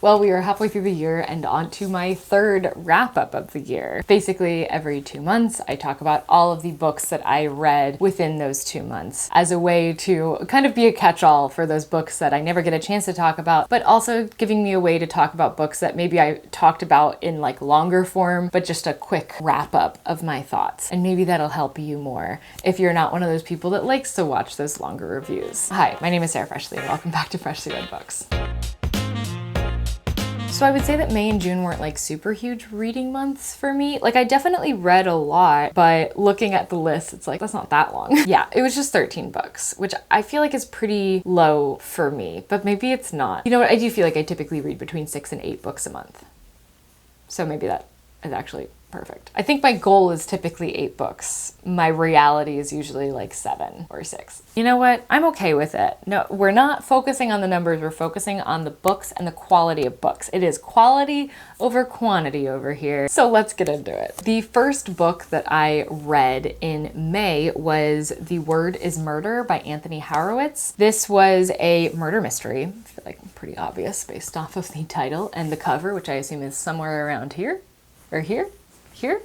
Well, we are halfway through the year and on to my third wrap-up of the year. Basically, every 2 months, I talk about all of the books that I read within those 2 months as a way to kind of be a catch-all for those books that I never get a chance to talk about, but also giving me a way to talk about books that maybe I talked about in like longer form, but just a quick wrap-up of my thoughts. And maybe that'll help you more if you're not one of those people that likes to watch those longer reviews. Hi, my name is Sarah Freshly and welcome back to Freshly Read Books. So I would say that May and June weren't like super huge reading months for me. Like I definitely read a lot, but looking at the list, it's like, that's not that long. Yeah, it was just 13 books, which I feel like is pretty low for me, but maybe it's not. You know what, I do feel like I typically read between 6 and 8 books a month. So maybe that is actually perfect. I think my goal is typically 8 books. My reality is usually like 7 or 6. You know what? I'm okay with it. No, we're not focusing on the numbers. We're focusing on the books and the quality of books. It is quality over quantity over here. So let's get into it. The first book that I read in May was The Word is Murder by Anthony Horowitz. This was a murder mystery. I feel like pretty obvious based off of the title and the cover, which I assume is somewhere around here or here. Here?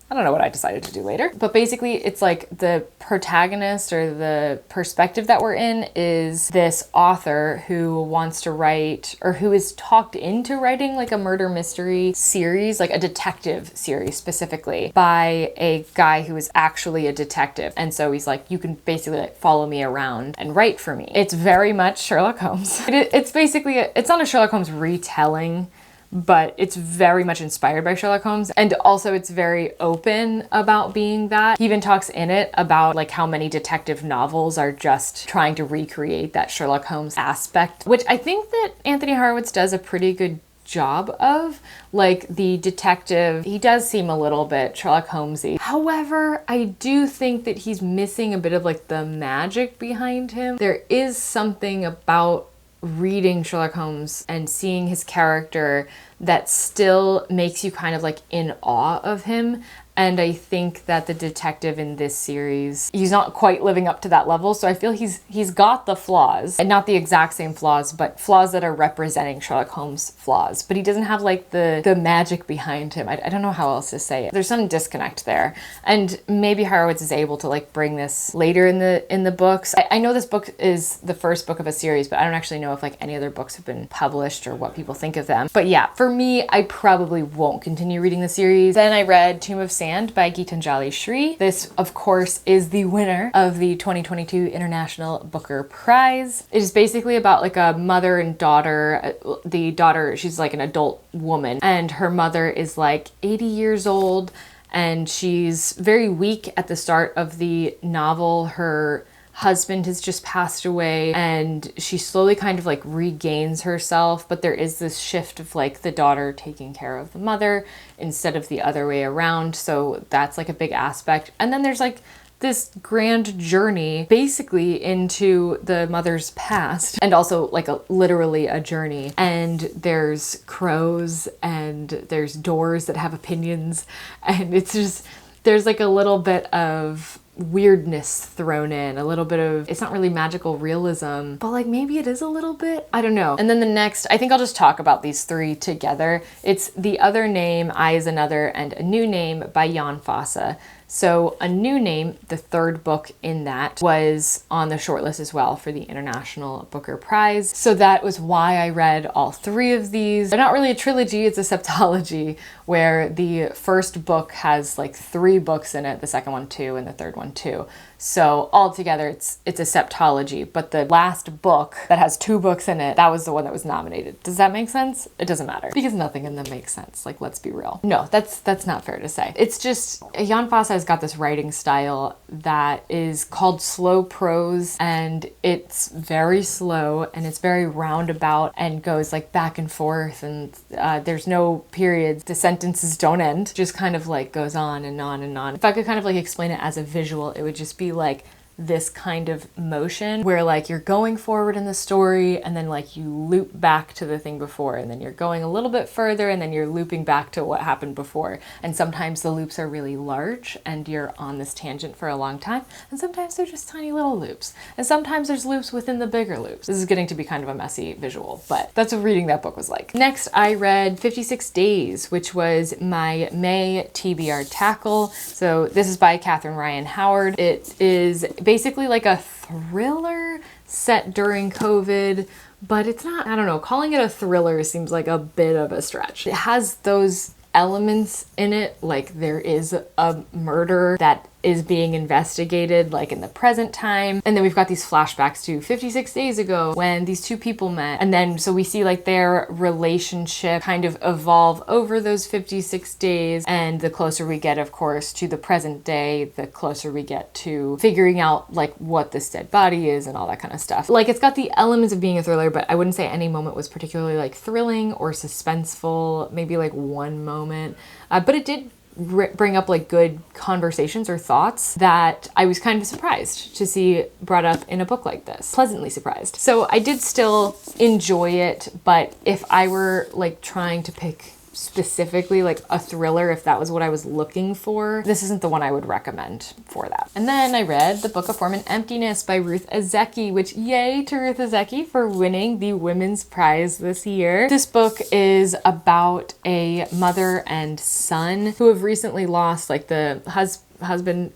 I don't know what I decided to do later. But basically it's like the protagonist or the perspective that we're in is this author who wants to write or who is talked into writing like a murder mystery series, like a detective series specifically by a guy who is actually a detective. And so he's like, you can basically like follow me around and write for me. It's very much Sherlock Holmes. It's basically, it's not a Sherlock Holmes retelling, but it's very much inspired by Sherlock Holmes. And also it's very open about being that. He even talks in it about like how many detective novels are just trying to recreate that Sherlock Holmes aspect, which I think that Anthony Horowitz does a pretty good job of. Like the detective, he does seem a little bit Sherlock Holmesy. However, I do think that he's missing a bit of like the magic behind him. There is something about reading Sherlock Holmes and seeing his character that still makes you kind of like in awe of him. And I think that the detective in this series, he's not quite living up to that level. So I feel he's got the flaws, and not the exact same flaws, but flaws that are representing Sherlock Holmes flaws. But he doesn't have like the magic behind him. I don't know how else to say it. There's some disconnect there. And maybe Horowitz is able to like bring this later in the books. I know this book is the first book of a series, but I don't actually know if like any other books have been published or what people think of them. But yeah, for me, I probably won't continue reading the series. Then I read Tomb of Sand by Geetanjali Shree. This, of course, is the winner of the 2022 International Booker Prize. It is basically about like a mother and daughter. The daughter, she's like an adult woman, and her mother is like 80 years old, and she's very weak at the start of the novel. Her husband has just passed away and she slowly kind of like regains herself, but there is this shift of like the daughter taking care of the mother instead of the other way around. So that's like a big aspect. And then there's like this grand journey basically into the mother's past, and also like literally a journey. And there's crows and there's doors that have opinions, and it's just, there's like a little bit of weirdness thrown in, a little bit of, it's not really magical realism, but like maybe it is a little bit, I don't know. And then the next, I think I'll just talk about these three together. It's The Other Name, I Is Another, and A New Name by Jan Fosse. So A New Name, the third book in that, was on the shortlist as well for the International Booker Prize. So that was why I read all three of these. They're not really a trilogy, it's a septology, where the first book has like 3 books in it, the second one 2, and the third one 2. So altogether it's a septology, but the last book that has 2 books in it, that was the one that was nominated. Does that make sense? It doesn't matter, because nothing in them makes sense. Like, let's be real. No, that's not fair to say. It's just, Jan Fosse has got this writing style that is called slow prose, and it's very slow and it's very roundabout and goes like back and forth, and there's no periods. The sentences don't end, just kind of like goes on and on and on. If I could kind of like explain it as a visual, it would just be like this kind of motion where like you're going forward in the story and then like you loop back to the thing before, and then you're going a little bit further and then you're looping back to what happened before. And sometimes the loops are really large and you're on this tangent for a long time, and sometimes they're just tiny little loops, and sometimes there's loops within the bigger loops. This is getting to be kind of a messy visual, but that's what reading that book was like. Next, I read 56 Days, which was my May TBR tackle. So this is by Catherine Ryan Howard. It is basically like a thriller set during COVID, but it's not, I don't know, calling it a thriller seems like a bit of a stretch. It has those elements in it, like there is a murder that is being investigated like in the present time, and then we've got these flashbacks to 56 days ago when these two people met, and then so we see like their relationship kind of evolve over those 56 days, and the closer we get, of course, to the present day, the closer we get to figuring out like what this dead body is and all that kind of stuff. Like it's got the elements of being a thriller, but I wouldn't say any moment was particularly like thrilling or suspenseful, maybe like one moment, but it did bring up like good conversations or thoughts that I was kind of surprised to see brought up in a book like this. Pleasantly surprised. So I did still enjoy it, but if I were like trying to pick specifically like a thriller, if that was what I was looking for, this isn't the one I would recommend for that. And then I read The Book of Form and Emptiness by Ruth Ozeki, which yay to Ruth Ozeki for winning the Women's Prize this year. This book is about a mother and son who have recently lost like the husband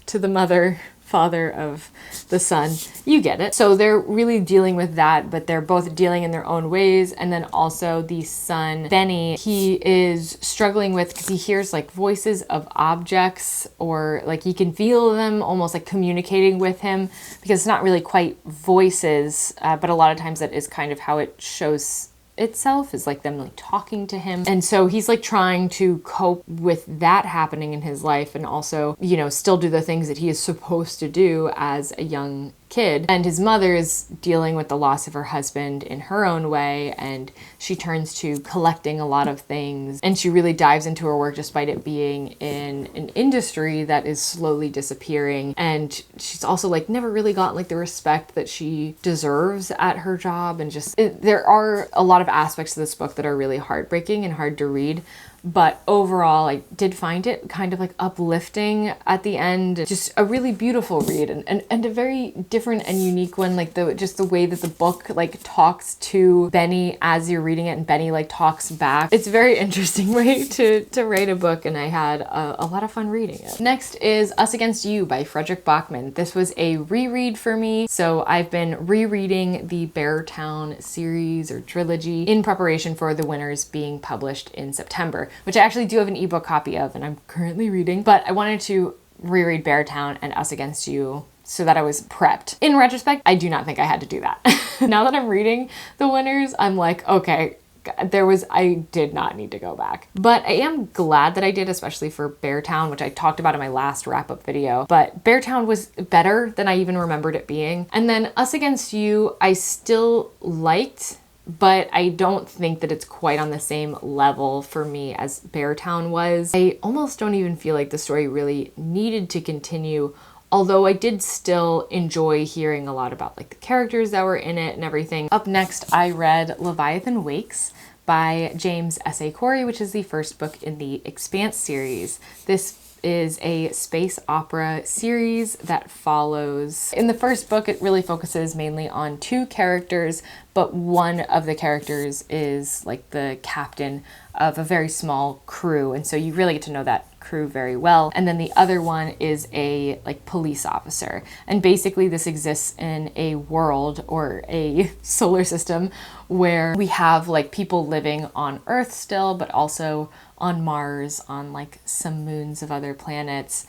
to the mother, father of the son. You get it. So they're really dealing with that, but they're both dealing in their own ways. And then also the son, Benny, he is struggling with, because he hears like voices of objects, or like he can feel them almost like communicating with him, because it's not really quite voices, but a lot of times that is kind of how it shows itself, is like them like talking to him. And so he's like trying to cope with that happening in his life, and also, you know, still do the things that he is supposed to do as a young kid. And his mother is dealing with the loss of her husband in her own way, and she turns to collecting a lot of things, and she really dives into her work despite it being in an industry that is slowly disappearing. And she's also like never really gotten like the respect that she deserves at her job, and just there are a lot of aspects of this book that are really heartbreaking and hard to read. But overall, I did find it kind of like uplifting at the end. Just a really beautiful read, and a very different and unique one. Like just the way that the book like talks to Benny as you're reading it, and Benny like talks back. It's a very interesting way to write a book, and I had a lot of fun reading it. Next is Us Against You by Fredrik Backman. This was a reread for me. So I've been rereading the Beartown series or trilogy in preparation for the winners being published in September, which I actually do have an ebook copy of and I'm currently reading, but I wanted to reread Beartown and Us Against You so that I was prepped. In retrospect, I do not think I had to do that. Now that I'm reading the winners, I'm like, okay, I did not need to go back. But I am glad that I did, especially for Beartown, which I talked about in my last wrap-up video. But Beartown was better than I even remembered it being. And then Us Against You, I still liked, but I don't think that it's quite on the same level for me as Beartown was. I almost don't even feel like the story really needed to continue, although I did still enjoy hearing a lot about like the characters that were in it and everything. Up next, I read Leviathan Wakes by James S.A. Cory, which is the first book in the Expanse series. This is a space opera series that follows. In the first book, it really focuses mainly on two characters, but one of the characters is like the captain of a very small crew, and so you really get to know that crew very well. And then the other one is a like police officer, and basically this exists in a world or a solar system where we have like people living on Earth still, but also on Mars, on like some moons of other planets,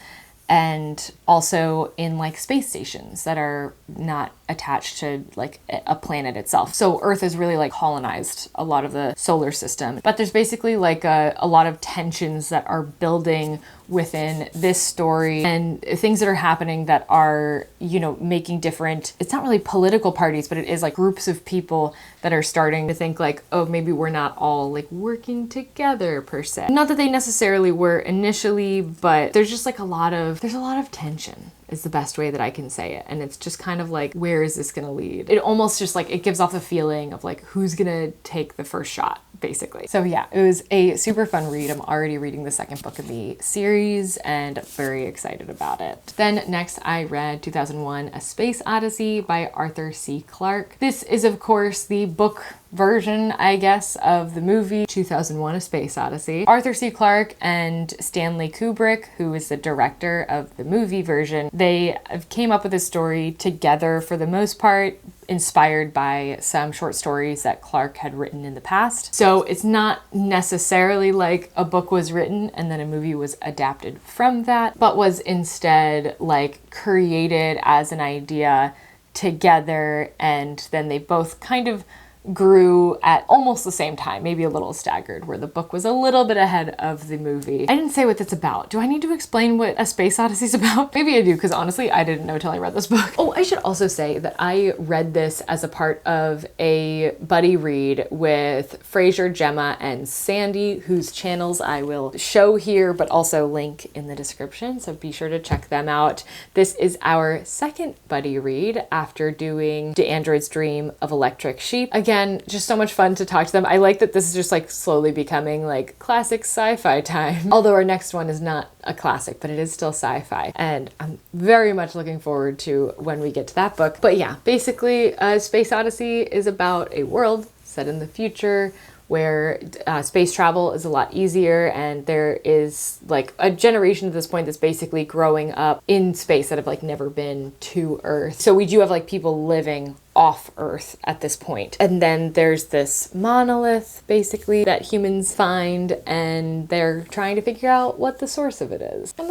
and also in like space stations that are not attached to like a planet itself. So Earth has really like colonized a lot of the solar system, but there's basically like a lot of tensions that are building within this story, and things that are happening that are, you know, making different, it's not really political parties, but it is like groups of people that are starting to think like, oh, maybe we're not all like working together per se. Not that they necessarily were initially, but there's just like there's a lot of tension is the best way that I can say it. And it's just kind of like, where is this gonna lead? It almost just like, it gives off the feeling of like, who's gonna take the first shot, basically. So yeah, it was a super fun read. I'm already reading the second book in the series and very excited about it. Then next I read 2001 A Space Odyssey by Arthur C. Clarke. This is of course the book version, I guess, of the movie 2001 A Space Odyssey. Arthur C. Clarke and Stanley Kubrick, who is the director of the movie version, they came up with this story together for the most part, inspired by some short stories that Clarke had written in the past. So it's not necessarily like a book was written and then a movie was adapted from that, but was instead like created as an idea together, and then they both kind of grew at almost the same time, maybe a little staggered, where the book was a little bit ahead of the movie. I didn't say what it's about. Do I need to explain what A Space Odyssey is about? Maybe I do, because honestly, I didn't know till I read this book. Oh, I should also say that I read this as a part of a buddy read with Fraser, Gemma, and Sandy, whose channels I will show here, but also link in the description, so be sure to check them out. This is our second buddy read after doing The Android's Dream of Electric Sheep. Again, just so much fun to talk to them. I like that this is just like slowly becoming like classic sci-fi time. Although our next one is not a classic, but it is still sci-fi. And I'm very much looking forward to when we get to that book. But yeah, basically Space Odyssey is about a world set in the future where space travel is a lot easier, and there is like a generation at this point that's basically growing up in space that have like never been to Earth. So we do have like people living off Earth at this point. And then there's this monolith basically that humans find, and they're trying to figure out what the source of it is. And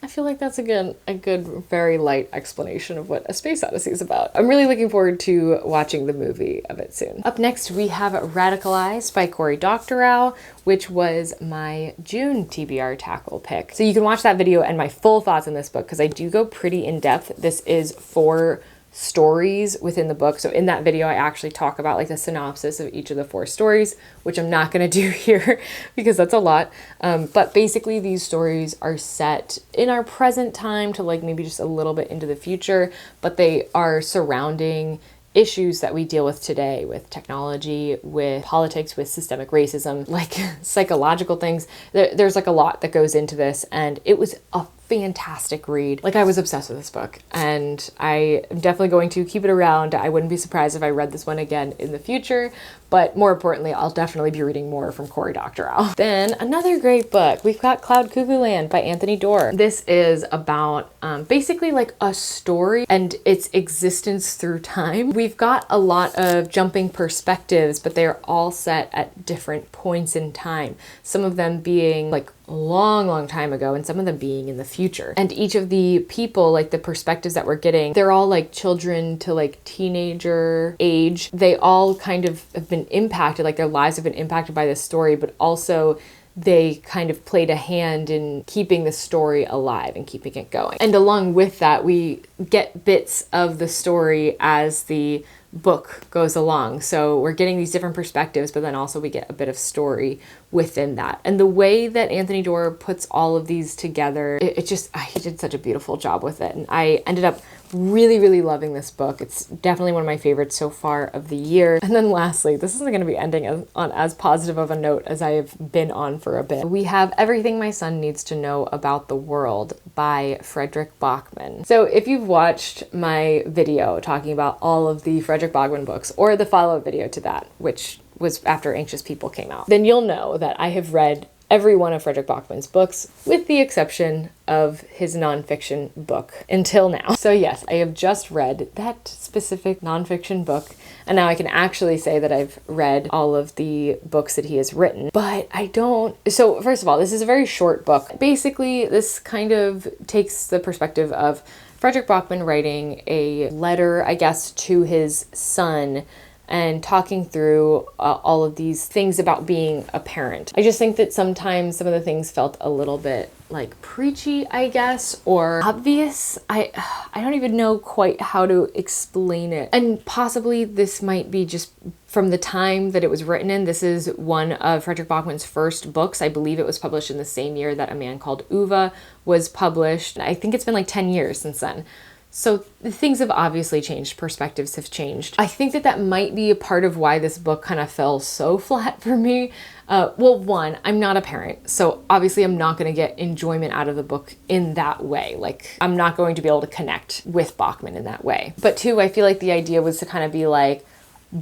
I feel like that's again a good, very light explanation of what A Space Odyssey is about. I'm really looking forward to watching the movie of it soon. Up next, we have Radicalized by Cory Doctorow, which was my June TBR tackle pick. So you can watch that video and my full thoughts on this book, because I do go pretty in depth. This is 4 stories within the book. So in that video, I actually talk about like the synopsis of each of the 4 stories, which I'm not going to do here because that's a lot. But basically these stories are set in our present time to like maybe just a little bit into the future, but they are surrounding issues that we deal with today with technology, with politics, with systemic racism, like psychological things. There's like a lot that goes into this, and it was a fantastic read. Like I was obsessed with this book, and I am definitely going to keep it around. I wouldn't be surprised if I read this one again in the future, but more importantly, I'll definitely be reading more from Cory Doctorow. Then another great book, we've got Cloud Cuckoo Land by Anthony Doerr. This is about basically like a story and its existence through time. We've got a lot of jumping perspectives, but they're all set at different points in time. Some of them being like a long time ago, and some of them being in the future. And each of the people, like the perspectives that we're getting, they're all like children to like teenager age. They all kind of have been impacted, like their lives have been impacted by this story, but also they kind of played a hand in keeping the story alive and keeping it going. And along with that, we get bits of the story as the book goes along. So we're getting these different perspectives, but then also we get a bit of story within that. And the way that Anthony Doerr puts all of these together, it just, he did such a beautiful job with it. And I ended up really loving this book. It's definitely one of my favorites so far of the year. And then lastly, this isn't going to be ending on as positive of a note as I have been on for a bit. We have Everything My Son Needs to Know About the World by Fredrik Backman. So if you've watched my video talking about all of the Fredrik Backman books, or the follow-up video to that, which was after Anxious People came out, then you'll know that I have read every one of Fredrik Backman's books, with the exception of his nonfiction book until now. So yes, I have just read that specific nonfiction book, and now I can actually say that I've read all of the books that he has written, but I don't. So first of all, this is a very short book. Basically, this kind of takes the perspective of Fredrik Backman writing a letter, I guess, to his son, and talking through all of these things about being a parent. I just think that sometimes some of the things felt a little bit like preachy, I guess, or obvious. I don't even know quite how to explain it. And possibly this might be just from the time that it was written in. This is one of Fredrik Backman's first books. I believe it was published in the same year that A Man Called Uva was published. I think it's been like 10 years since then. So things have obviously changed, perspectives have changed. I think that that might be a part of why this book kind of fell so flat for me. Well, one, I'm not a parent, so obviously I'm not going to get enjoyment out of the book in that way. Like, I'm not going to be able to connect with Backman in that way. But two, I feel like the idea was to kind of be like,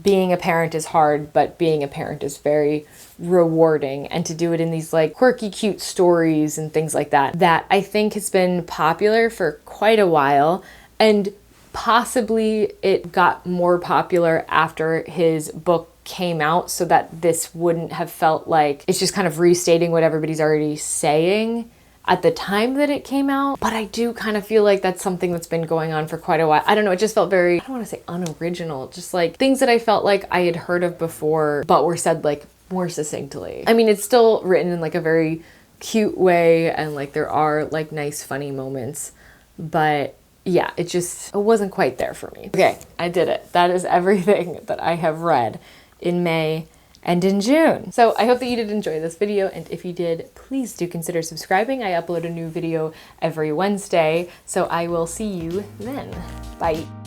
being a parent is hard, but being a parent is very rewarding, and to do it in these like quirky, cute stories and things like that, that I think has been popular for quite a while. And possibly it got more popular after his book came out, so that this wouldn't have felt like it's just kind of restating what everybody's already saying at the time that it came out. But I do kind of feel like that's something that's been going on for quite a while. I don't know, it just felt very, I don't want to say unoriginal, just like things that I felt like I had heard of before, but were said like more succinctly. I mean, it's still written in like a very cute way, and like there are like nice funny moments, but yeah, it wasn't quite there for me. Okay, I did it. That is everything that I have read in May and in June. So I hope that you did enjoy this video, and if you did, please do consider subscribing. I upload a new video every Wednesday, so I will see you then. Bye.